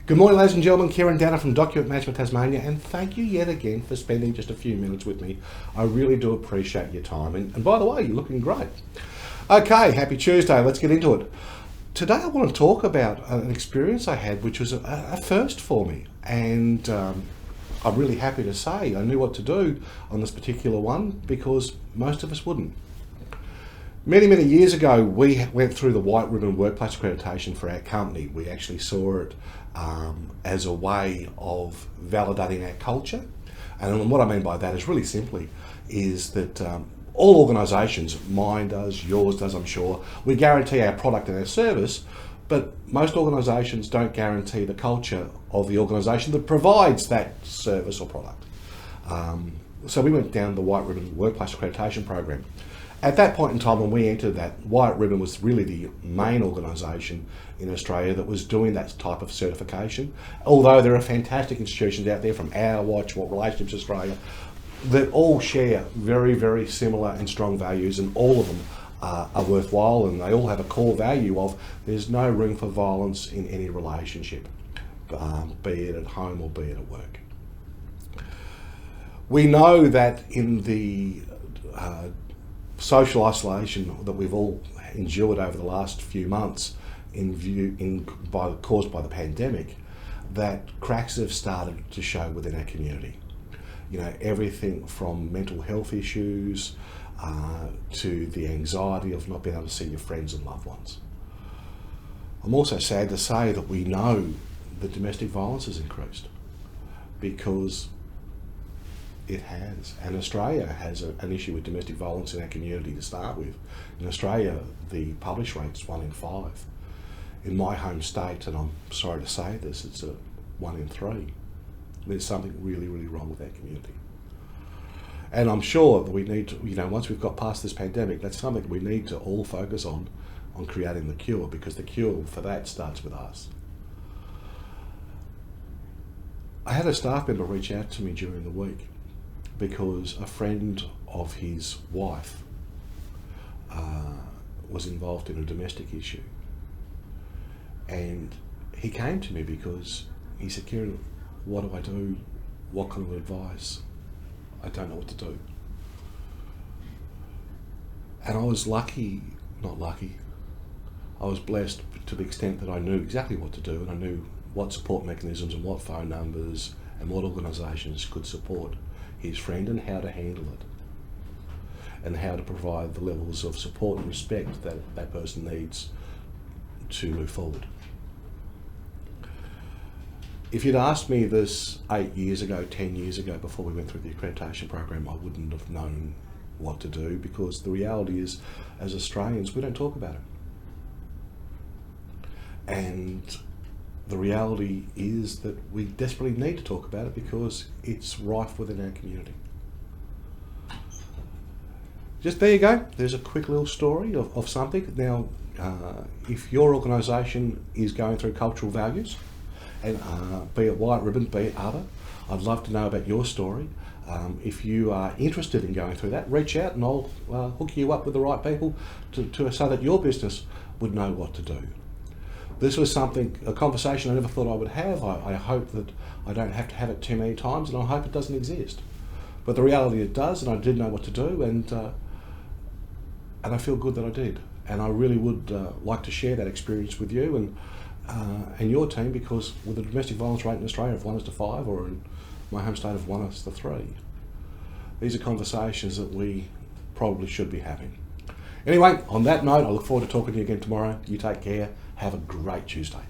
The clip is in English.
Good morning, ladies and gentlemen. Kieran Downer from Document Management Tasmania, and thank you yet again for spending just a few minutes with me. I really do appreciate your time. And by the way, you're looking great. Okay, happy Tuesday. Let's get into it. Today I want to talk about an experience I had, which was a first for me. And I'm really happy to say I knew what to do on this particular one because most of us wouldn't. Many years ago, we went through the White Ribbon Workplace Accreditation for our company. We actually saw it as a way of validating our culture. And what I mean by that is really simply is that all organisations, mine does, yours does, I'm sure, we guarantee our product and our service, but most organisations don't guarantee the culture of the organisation that provides that service or product. So we went down the White Ribbon Workplace Accreditation program. At that point in time when we entered that, White Ribbon was really the main organisation in Australia that was doing that type of certification. Although there are fantastic institutions out there from Our Watch, Relationships Australia, that all share very similar and strong values, and all of them are worthwhile, and they all have a core value of there's no room for violence in any relationship, be it at home or be it at work. We know that in the social isolation that we've all endured over the last few months caused by the pandemic, that cracks have started to show within our community. You know, everything from mental health issues to the anxiety of not being able to see your friends and loved ones. I'm also sad to say that we know that domestic violence has increased because it has, and Australia has an issue with domestic violence in our community to start with. In Australia, the published rate's 1 in 5. In my home state, and I'm sorry to say this, it's a 1 in 3. There's something really wrong with our community. And I'm sure that we need to, once we've got past this pandemic, that's something we need to all focus on creating the cure, because the cure for that starts with us. I had a staff member reach out to me during the week because a friend of his wife was involved in a domestic issue. And he came to me because he said, "Kieran, what do I do? What kind of advice? I don't know what to do." And I was I was blessed to the extent that I knew exactly what to do, and I knew what support mechanisms and what phone numbers and what organisations could support his friend and how to handle it, and how to provide the levels of support and respect that that person needs to move forward. If you'd asked me this 8 years ago, 10 years ago, before we went through the accreditation program, I wouldn't have known what to do, because the reality is, as Australians, we don't talk about it. And the reality is that we desperately need to talk about it because it's rife within our community. Just there you go. There's a quick little story of something. Now, if your organisation is going through cultural values, and be it White Ribbon, be it other, I'd love to know about your story. If you are interested in going through that, reach out and I'll hook you up with the right people so that your business would know what to do. This was a conversation I never thought I would have. I hope that I don't have to have it too many times, and I hope it doesn't exist. But the reality, it does, and I did know what to do, and I feel good that I did. And I really would like to share that experience with you and your team, because with the domestic violence rate in Australia of 1:5, or in my home state of 1:3, these are conversations that we probably should be having. Anyway, on that note, I look forward to talking to you again tomorrow. You take care. Have a great Tuesday.